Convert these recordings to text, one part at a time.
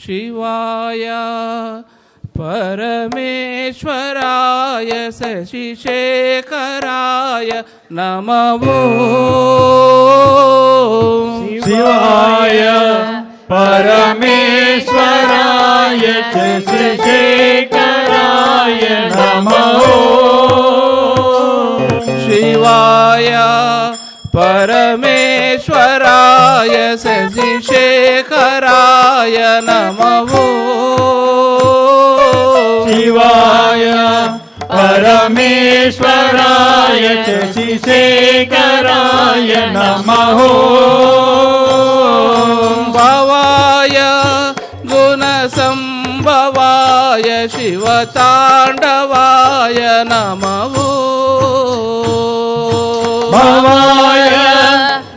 ಶಿವಾಯ ಪರಮೇಶ್ವರಾಯ ಶಶಿಶೇಖರಾಯ ನಮಃ ಶಿವಾಯ ಪರಮೇಶ್ವರಾಯ ಶಶಿಶೇಖರಾಯ ನಮಃ ಶಿವಾಯ ಪರಮೇಶ್ವರಾಯ ಶಶಿಶೇಖರಾಯ ನಮಃ ಶಿವಾಯ ಪರಮೇಶ್ವರಾಯ ಶಶಿಶೇಖರಾಯ ನಮಃ ಭವಾಯ ಗುಣಸಂಭವಾಯ ಶಿವತಾಂಡವಾಯ ನಮಃ ಭವಾಯ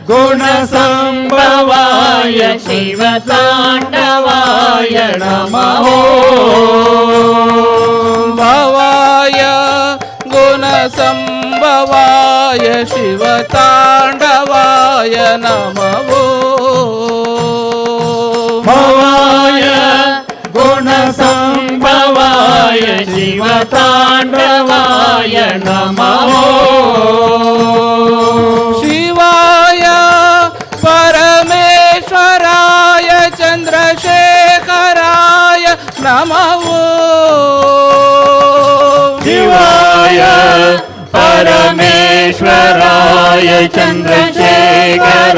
ಗುಣಸಂಭವಾಯ ಶಿವತಾಂಡವಾಯ ನಮಃ ಭವಾಯ ಗುಣಸಂಭವಾಯ ಶಿವತಾಂಡವಾಯ ನಮಃ ಭವಾಯ ಗುಣಸಂಭವಾಯ ಶಿವತಾಂಡವಾಯ ನಮಃ ಶಿವಾಯ ಪರಮೇಶ್ವರಾಯ ಚಂದ್ರಶೇಖರಾಯ ನಮಃ ಶಿವಾಯ ಪರಮೇಶ್ವರಾಯ ಚಂದ್ರಶೇಖರಾಯ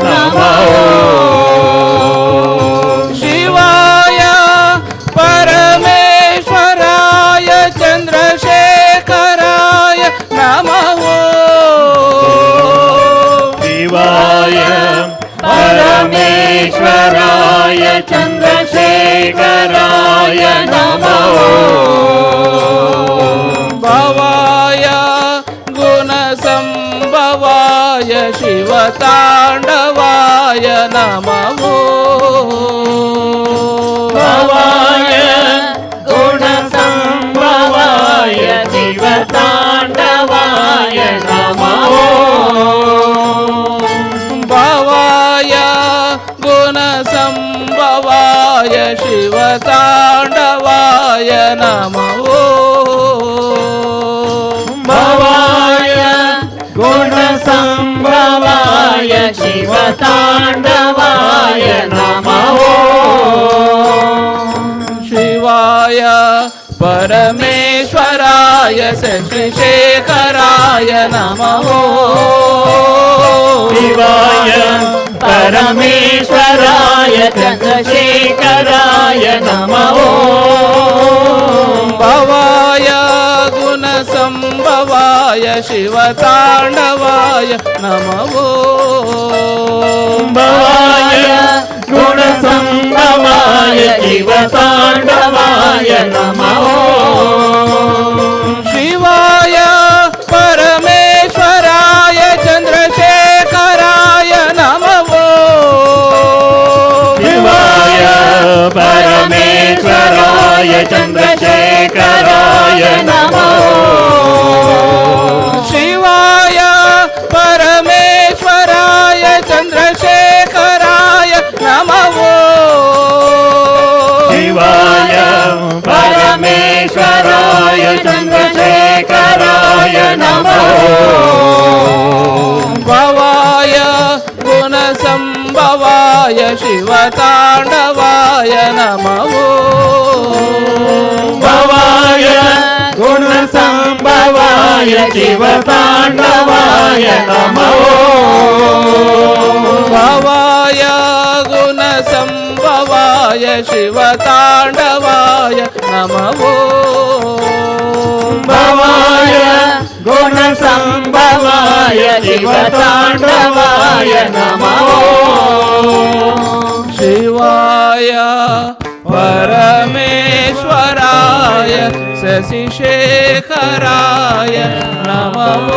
ನಮಃ ಶಿವಾಯ ಪರಮೇಶ್ವರಾಯ ಚಂದ್ರಶೇಖರಾಯ ನಮಃ ಶಿವಾಯ ಪರಮೇಶ್ವರಾಯ ಚಂದ್ರಶೇಖರಾಯ ನಮಃ ಭವಾಯ ಗುಣಸಂಭವಾಯ ಶಿವತಾಂಡವಾಯ ನಮಃ ಭವಾಯ ಗುಣಸಂಭವಾಯ ಶಿವತಾಂಡವಾಯ ನಮಃ ಭವಾಯ ಗುಣಸಂಭವಾಯ ಶಿವತಾಂಡವಾಯ ನಮಃ ಭವಾಯ ಗುಣಸಂಭವಾಯ ಶಿವತಾಂಡವಾಯ ನಮಃ ಶಿವಾಯ ಪರಮೇಶ್ವರಾಯ ಶಶಿಶೇಖರಾಯ ನಮಃ ಶಿವಾಯ ಪರಮೇಶ್ವರಾಯ ಚಂದ್ರಶೇಖರಾಯ ನಮಃ ಭವಾಯ ಗುಣಸಂಭವಾಯ ಶಿವತಾಂಡವಾಯ ನಮಃ ಭವಾಯ ಗುಣಸಂಭವಾಯ ಶಿವತಾಂಡವಾಯ ನಮಃ ಶಿವಾಯ ಪರಮೇಶ್ವರಾಯ ಚಂದ್ರಶೇಖರಾಯ ನಮಃ ಶಿವಾಯ ಪರಮೇಶ್ವರಾಯ ಚಂದ್ರಶೇಖರಾಯ ನಮಃ ಶಿವಾಯ ಪರಮೇಶ್ವರಾಯ ಚಂದ್ರಶೇಖರಾಯ ನಮಃ ಶಿವಾಯ ಪರಮೇಶ್ವರಾಯ ಚಂದ್ರಶೇಖರಾಯ ನಮಃ ಭವಾಯ ಗುಣಸಂಭವಾಯ ಶಿವತಾಂಡವಾಯ ನಮಃ ಭವಾಯ ಗುಣಸಂಭವಾಯ ಶಿವತಾಂಡವಾಯ ನಮಃ ಭವಾಯ ಗುಣಸಂಭವಾಯ ಶಿವತಾಂಡವಾಯ ನಮಃ ಭವಾಯ ಗುಣಸಂಭವಾಯ ಶಿವತಾಂಡವಾಯ ನಮಃ ಶಿವಾಯ ಪರಮೇಶ್ವರಾಯ ಶಶಿಶೇಖರಾಯ ನಮಃ